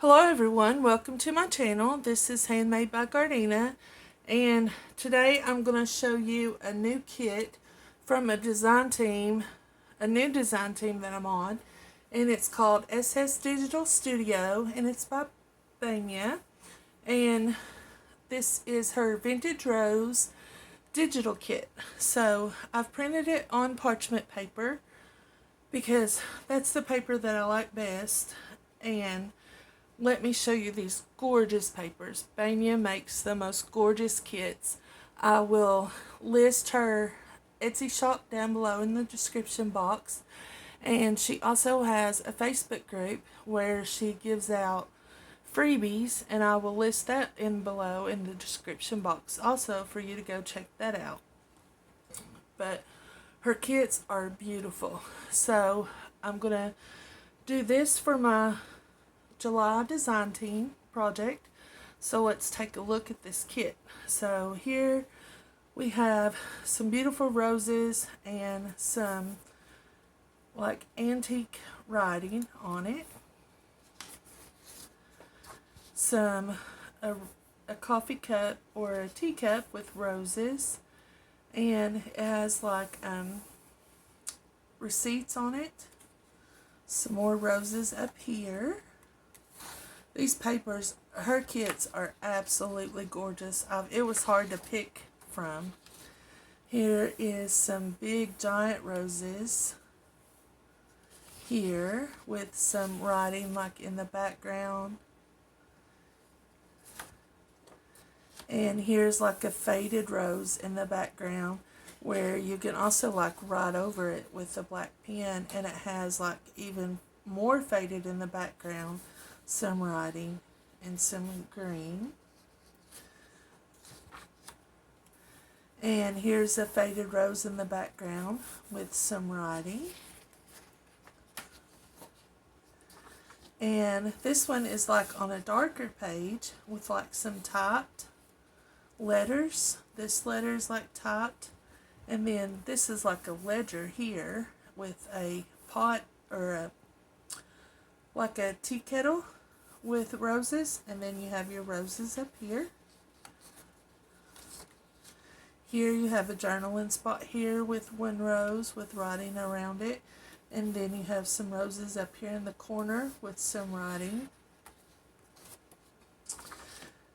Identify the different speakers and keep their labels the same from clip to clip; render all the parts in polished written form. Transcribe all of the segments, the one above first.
Speaker 1: Hello everyone, welcome to my channel. This is Handmade by Gardina, and today I'm going to show you a new kit from a new design team that I'm on, and it's called SS Digital Studio, and it's by Banya, and this is her Vintage Rose digital kit. So I've printed it on parchment paper because that's the paper that I like best, and let me show you these gorgeous papers. Banya makes the most gorgeous kits. I will list her Etsy shop down below in the description box. And she also has a Facebook group where she gives out freebies, and I will list that in below in the description box also for you to go check that out. But her kits are beautiful. So I'm going to do this for my July design team project. So let's take a look at this kit. So here we have some beautiful roses and some like antique writing on it. A coffee cup or a teacup with roses, and it has like receipts on it. Some more roses up here. These papers, her kits are absolutely gorgeous. It was hard to pick from. Here is some big giant roses here with some writing like in the background. And here's like a faded rose in the background where you can also like write over it with a black pen, and it has like even more faded in the background. Some writing and some green. And here's a faded rose in the background with some writing. And this one is like on a darker page with like some typed letters. This letter is like typed. And then this is like a ledger here with a pot or like a tea kettle with roses, and then you have your roses up here. Here you have a journaling spot here with one rose with writing around it, and then you have some roses up here in the corner with some writing.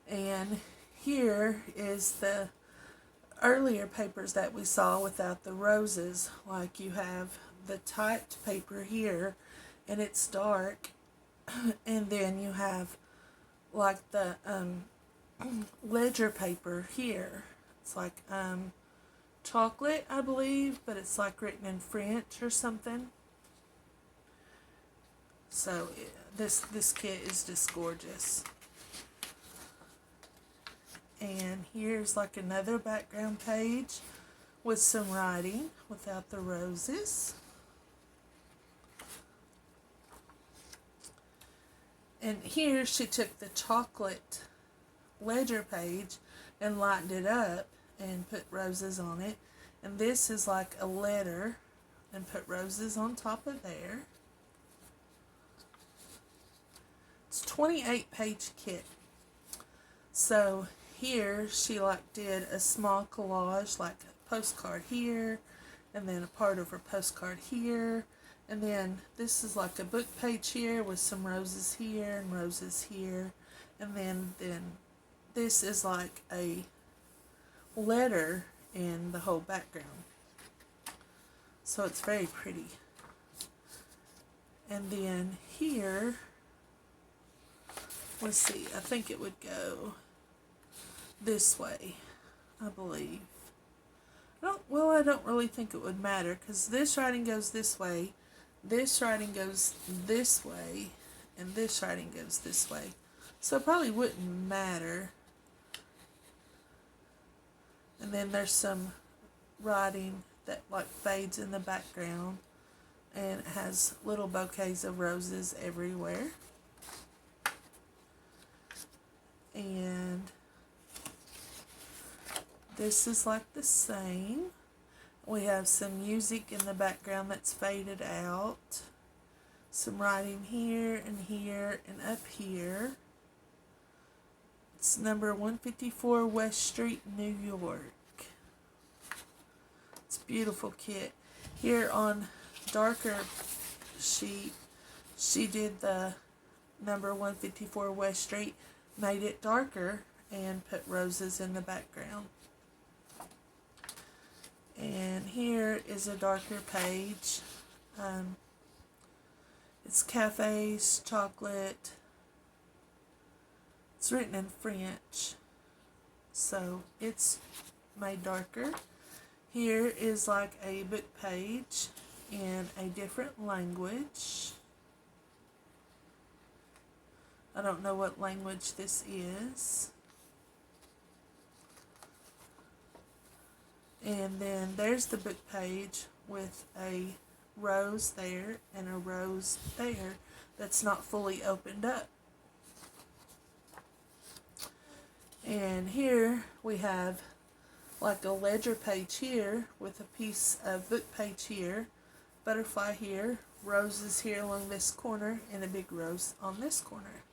Speaker 1: And here is the earlier papers that we saw without the roses. Like you have the typed paper here, and it's dark. And then you have like the ledger paper here. It's like chocolate, I believe, but it's like written in French or something. So this kit is just gorgeous. And here's like another background page with some writing without the roses. And here she took the chocolate ledger page and lightened it up and put roses on it. And this is like a letter and put roses on top of there. It's a 28-page kit. So here she like did a small collage, like a postcard here, and then a part of her postcard here. And then this is like a book page here with some roses here and roses here. And then this is like a letter in the whole background. So it's very pretty. And then here, let's see, I think it would go this way, I believe. I don't really think it would matter because this writing goes this way. This writing goes this way, and this writing goes this way. So it probably wouldn't matter. And then there's some writing that like fades in the background, and it has little bouquets of roses everywhere. And this is like the same. We have some music in the background that's faded out. some writing here and up here. It's number 154 West Street, New York. It's a beautiful kit. Here on darker sheet, she did the number 154 West Street, made it darker, and put roses in the background. And here is a darker page. It's cafes, chocolate. It's written in French, so it's made darker. Here is like a book page in a different language. I don't know what language this is. And then there's the book page with a rose there and a rose there that's not fully opened up. And here we have like a ledger page here with a piece of book page here, butterfly here, roses here along this corner, and a big rose on this corner.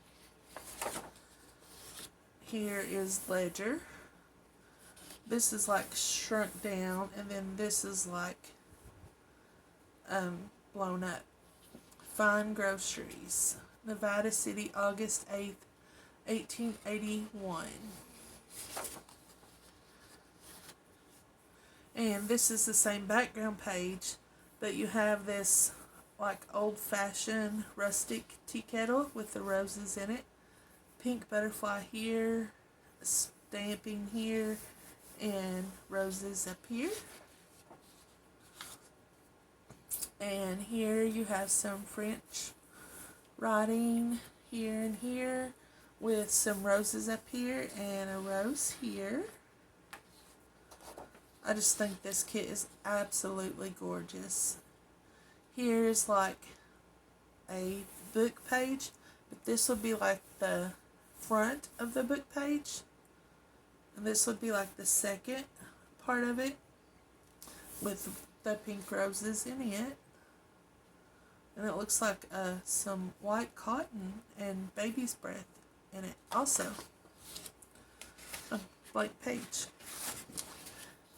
Speaker 1: Here is ledger. This is like shrunk down, and then this is like blown up. Fine Groceries, Nevada City, August 8th, 1881. And this is the same background page, but you have this like old-fashioned rustic tea kettle with the roses in it. Pink butterfly here, stamping here, and roses up here. And here you have some French writing here and here with some roses up here and a rose here. I just think this kit is absolutely gorgeous. Here's like a book page, but this would be like the front of the book page, and this would be like the second part of it with the pink roses in it. And it looks like some white cotton and baby's breath in it also. A blank page.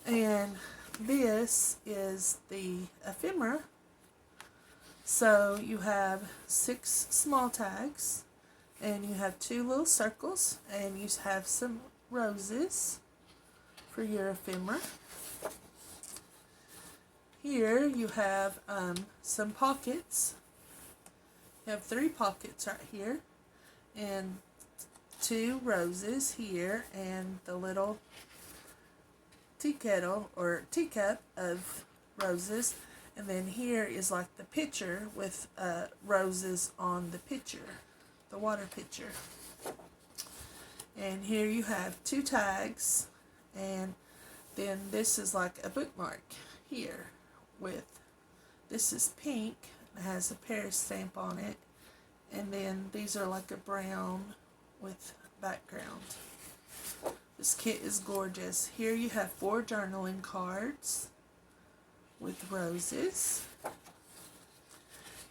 Speaker 1: And this is the ephemera. So you have 6 small tags, and you have 2 little circles, and you have some roses for your ephemera. Here you have some pockets. You have 3 pockets right here, and 2 roses here, and the little tea kettle or teacup of roses. And then here is like the pitcher with roses on the pitcher, the water pitcher. And here you have 2 tags, and then this is like a bookmark here with, this is pink, it has a Paris stamp on it, and then these are like a brown with background. This kit is gorgeous. Here you have 4 journaling cards with roses.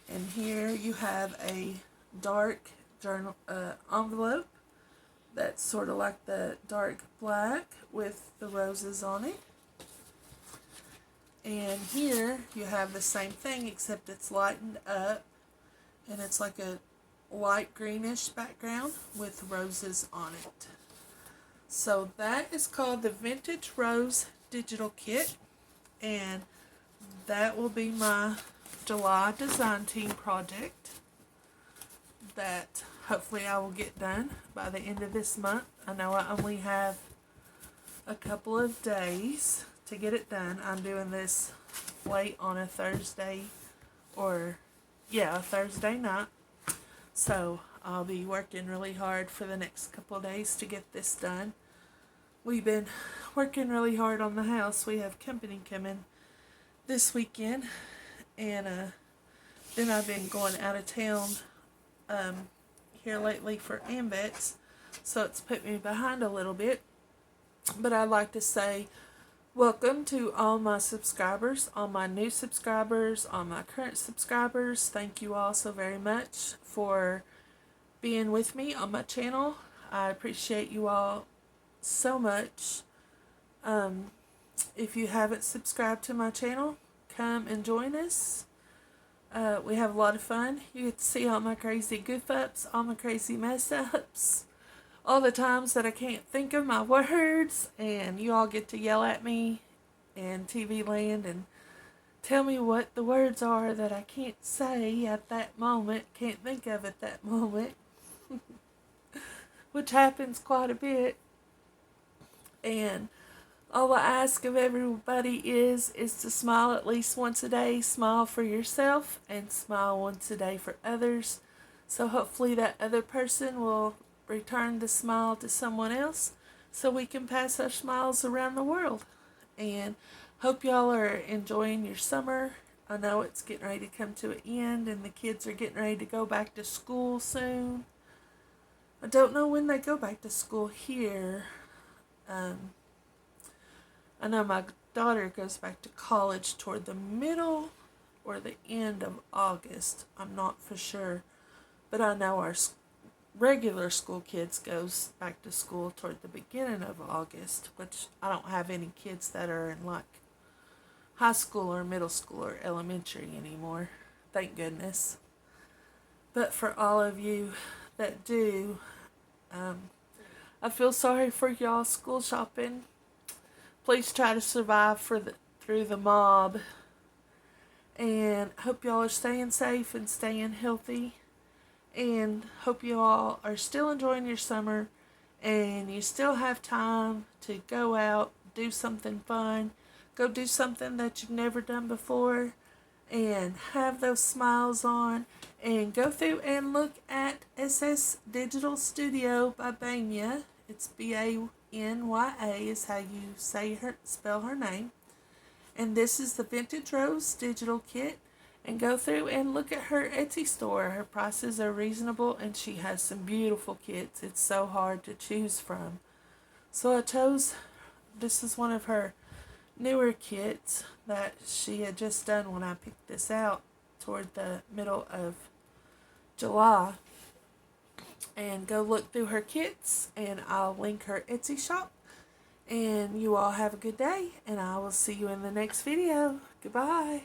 Speaker 1: And here you have a dark journal envelope that's sort of like the dark black with the roses on it. And here you have the same thing, except it's lightened up, and it's like a light greenish background with roses on it. So that is called the Vintage Rose Digital Kit, and that will be my July design team project that hopefully I will get done by the end of this month. I know I only have a couple of days to get it done. I'm doing this late on a Thursday, or a Thursday night. So I'll be working really hard for the next couple of days to get this done. We've been working really hard on the house. We have company coming this weekend, and then I've been going out of town here lately for AMVETS, so it's put me behind a little bit. But I'd like to say Welcome to all my subscribers, all my new subscribers, all my current subscribers. Thank you all so very much for being with me on my channel. I appreciate you all so much. If you haven't subscribed to my channel, come and join us. We have a lot of fun. You get to see all my crazy goof ups, all my crazy mess ups, all the times that I can't think of my words, and you all get to yell at me in TV land and tell me what the words are that I can't say at that moment, can't think of at that moment, which happens quite a bit. And all I ask of everybody is to smile at least once a day. Smile for yourself and smile once a day for others. So hopefully that other person will return the smile to someone else so we can pass our smiles around the world. And hope y'all are enjoying your summer. I know it's getting ready to come to an end and the kids are getting ready to go back to school soon. I don't know when they go back to school here. I know my daughter goes back to college toward the middle or the end of August. I'm not for sure. But I know our regular school kids goes back to school toward the beginning of August, which I don't have any kids that are in like high school or middle school or elementary anymore. Thank goodness. But for all of you that do, I feel sorry for y'all school shopping. Please try to survive through the mob. And hope y'all are staying safe and staying healthy. And hope you all are still enjoying your summer. And you still have time to go out, do something fun. Go do something that you've never done before. And have those smiles on. And go through and look at SS Digital Studio by Banya. It's Banya is how you spell her name. And this is the Vintage Rose digital kit. And go through and look at her Etsy store. Her prices are reasonable and she has some beautiful kits. It's so hard to choose from. So I chose, this is one of her newer kits that she had just done when I picked this out toward the middle of July. And go look through her kits, and I'll link her Etsy shop. And you all have a good day, and I will see you in the next video. Goodbye.